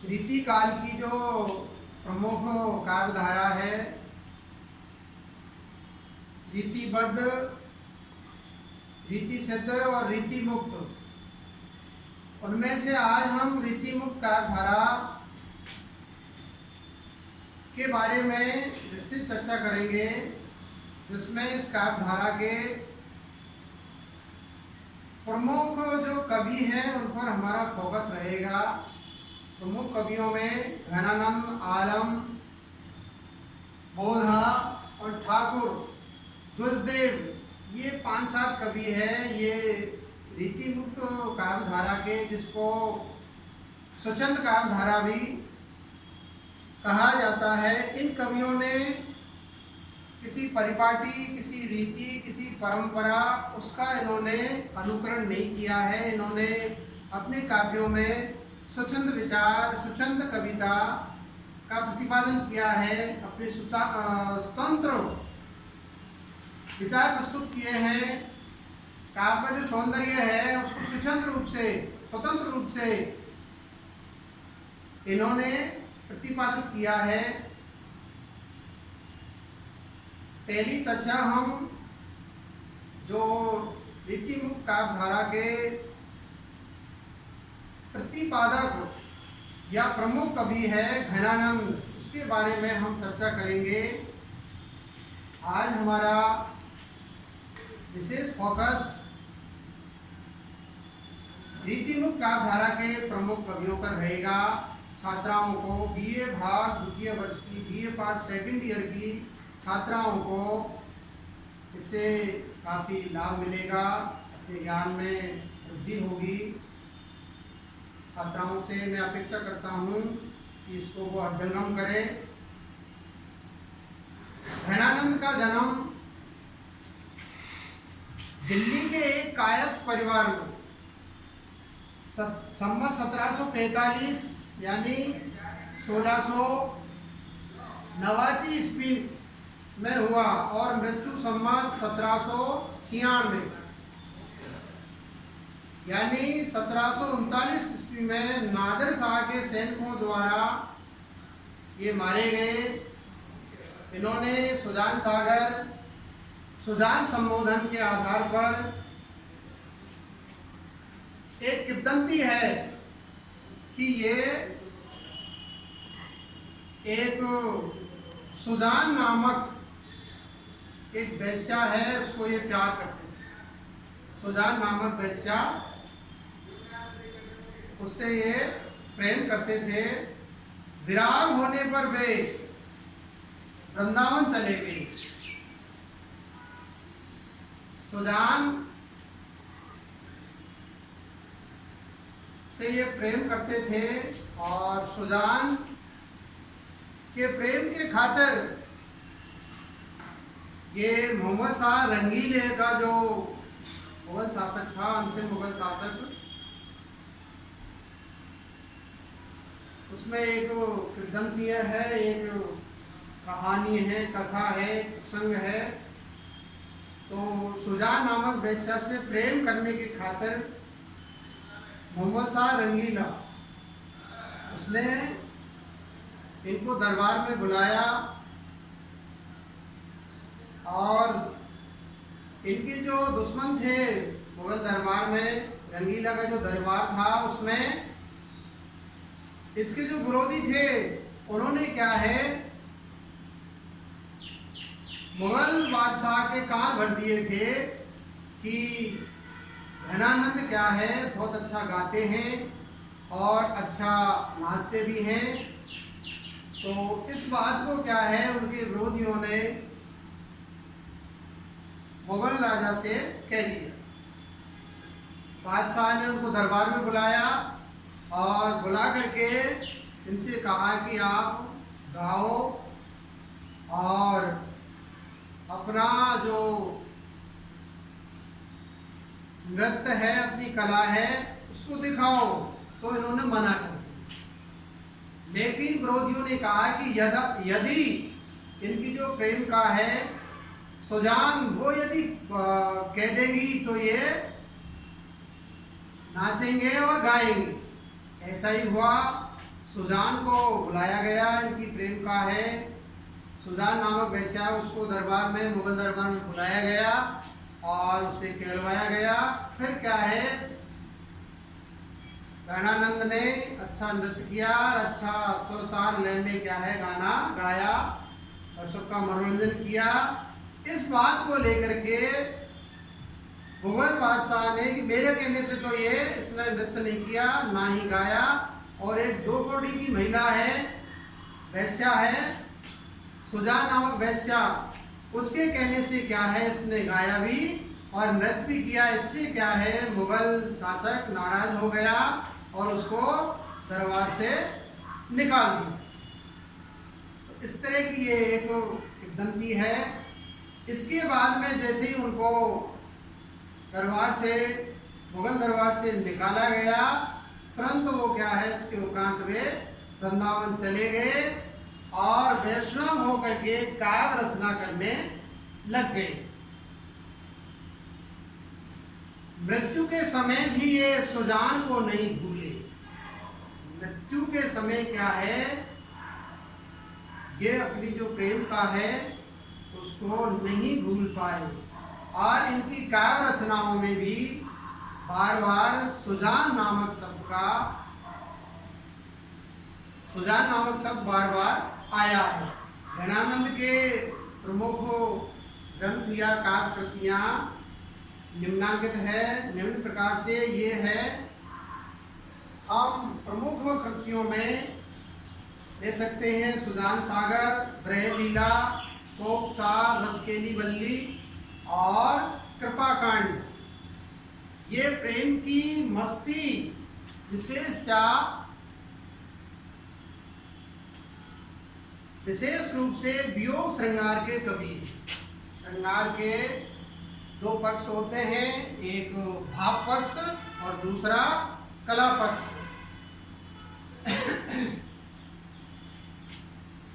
रीति काल की जो प्रमुख काव्यधारा है, रीतिबद्ध, रीति सिद्ध और रीति मुक्त, उनमें से आज हम रीति मुक्त काव्यधारा के बारे में विस्तृत चर्चा करेंगे, जिसमें इस काव्यधारा के प्रमुख जो कवि हैं उन पर हमारा फोकस रहेगा। प्रमुख कवियों में घनानंद, आलम, बोधा और ठाकुर, द्विजदेव, ये 5-7 कवि हैं। ये रीति मुक्त काव्यधारा के, जिसको स्वच्छंद काव्यधारा भी कहा जाता है, इन कवियों ने किसी परिपाटी, किसी रीति, किसी परंपरा, उसका इन्होंने अनुकरण नहीं किया है। इन्होंने अपने काव्यों में स्वच्छंद विचार, स्वच्छंद कविता का प्रतिपादन किया है। अपने स्वतंत्र विचार प्रस्तुत किए हैं। काव्य का जो सौंदर्य है उसको स्वतंत्र रूप से इन्होंने प्रतिपादित किया है। पहली चर्चा हम जो रीति मुक्त काव्यधारा के प्रतिपादक या प्रमुख कवि है घनानंद, उसके बारे में हम चर्चा करेंगे। आज हमारा विशेष फोकस रीति मुक्त काव्यधारा के प्रमुख कवियों पर रहेगा। छात्राओं को बीए भाग द्वितीय वर्ष की, बीए पार्ट सेकंड ईयर की छात्राओं को इससे काफ़ी लाभ मिलेगा, अपने ज्ञान में वृद्धि होगी। छात्राओं से मैं अपेक्षा करता हूँ कि इसको वो अध्ययन करें। घनानंद का जन्म दिल्ली के एक कायस्थ परिवार में संवत 1745 यानी 1689 ईस्वी में हुआ और मृत्यु संवत 1796 यानी 1739 ईस्वी में नादिर शाह के सैनिकों द्वारा ये मारे गए। इन्होंने सुजान संबोधन के आधार पर, एक किंवदंती है कि ये एक सुजान नामक एक वेश्या है, उसको ये प्यार करते थे। सुजान नामक वेश्या, उससे ये प्रेम करते थे। विराग होने पर वे वृंदावन चले गए। सुजान से ये प्रेम करते थे और सुजान के प्रेम के खातिर ये मोहम्मद शाह रंगीले का जो मुगल शासक था, अंतिम मुगल शासक, उसमें एक किंवदंती है, एक कहानी है, कथा है, प्रसंग है। तो सुजान नामक वेश्या से प्रेम करने की खातिर मोहम्मद शाह रंगीला, उसने इनको दरबार में बुलाया और इनके जो दुश्मन थे मुगल दरबार में, रंगीला का जो दरबार था उसमें इसके जो विरोधी थे, उन्होंने क्या है, मुगल बादशाह के कान भर दिए थे कि घनानंद क्या है, बहुत अच्छा गाते हैं और अच्छा नाचते भी हैं। तो इस बात को क्या है, उनके विरोधियों ने मुगल राजा से कह दिया। बादशाह ने उनको दरबार में बुलाया और बुला करके इनसे कहा कि आप गाओ और अपना जो नृत्य है, अपनी कला है, उसको दिखाओ। तो इन्होंने मना कर दिया। लेकिन विरोधियों ने कहा कि यदि इनकी जो प्रेम का है सुजान, वो यदि कह देगी तो ये नाचेंगे और गाएंगे। ऐसा ही हुआ। सुजान को बुलाया गया, इनकी प्रेम का है। सुजान नामक वेश्या, उसको दरबार में, मुगल दरबार में बुलाया गया और उसे कहलवाया गया। फिर क्या है, गहनानंद ने अच्छा नृत्य किया और अच्छा सुरतार लय में क्या है गाना गाया और सबका मनोरंजन किया। इस बात को लेकर के मुगल बादशाह ने कि मेरे कहने से तो ये इसने नृत्य नहीं किया ना ही गाया, और एक 2 कौड़ी की महिला है, वैश्या है, सुजान नामक वैश्या, उसके कहने से क्या है इसने गाया भी और नृत्य भी किया। इससे क्या है मुगल शासक नाराज हो गया और उसको दरबार से निकाल दिया। तो इस तरह की ये एक किंवदंती है। इसके बाद में जैसे ही उनको दरबार से, मुगल दरबार से निकाला गया, तुरंत वो क्या है इसके उपरांत वे वृंदावन चले गए और वैष्णव होकर के काव्य रचना करने लग गए। मृत्यु के समय भी ये सुजान को नहीं भूले। मृत्यु के समय क्या है, ये अपनी जो प्रेम का है उसको नहीं भूल पाए और इनकी काव्य रचनाओं में भी बार बार सुजान नामक शब्द बार बार आया है। गहनानंद के प्रमुख ग्रंथ या काव्य कृतियां निम्नांकित है। निम्न प्रकार से ये है, हम प्रमुख कृतियों में ले सकते हैं सुजान सागर, ब्रह लीला, कोपचार, रसकेली बल्ली और कृपाकांड। ये प्रेम की मस्ती विशेष रूप से वियोग श्रृंगार के कवि। श्रृंगार के 2 पक्ष होते हैं, एक भाव पक्ष और दूसरा कला पक्ष।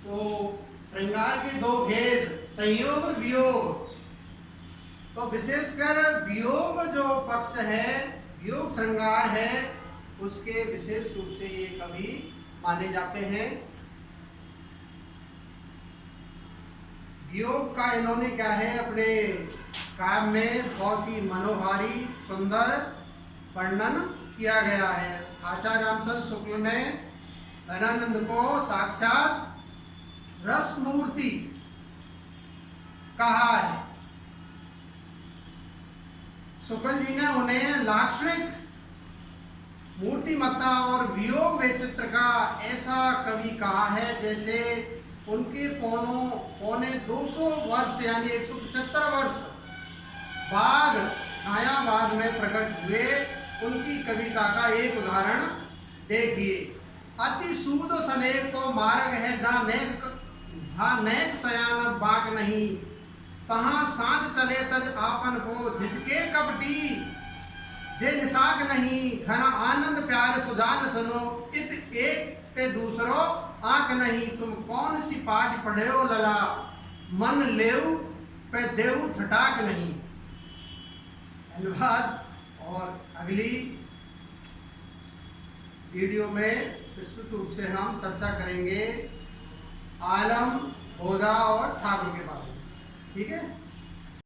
तो श्रृंगार के 2 भेद, संयोग और वियोग। तो विशेषकर वियोग जो पक्ष है, वियोग श्रृंगार है, उसके विशेष रूप से ये कवि माने जाते हैं। वियोग का इन्होंने क्या है अपने काव्य में बहुत ही मनोहारी सुंदर वर्णन किया गया है। आचार्य रामचंद्र शुक्ल ने गहनानंद को साक्षात रस मूर्ति कहा है। शुक्ल जी ने उन्हें लाक्षणिक मूर्तिमत्ता और वियोग वैचित्र का ऐसा कवि कहा है जैसे उनके पौने 200 वर्ष यानी 175 वर्ष बाद छायावाद में प्रकट हुए उनकी कविता का एक उदाहरण देखिए। अति सूद सनेक को मार्ग है जहाँ नेक सयान बाक नहीं, तहाँ सांझ चले तज आपन को झिझके कपटी, जे निसाक नहीं घना आनंद प्यारे सुजान सुनो, इत एक ते दूसरो आंक नहीं, तुम कौन सी पाठ पढ़े हो लला, मन लेव पे देव छटाक नहीं। धन्यवाद। और अगली वीडियो में विस्तृत रूप से हम चर्चा करेंगे आलम, ओदा और ठाकुर के बारे में। ठीक है।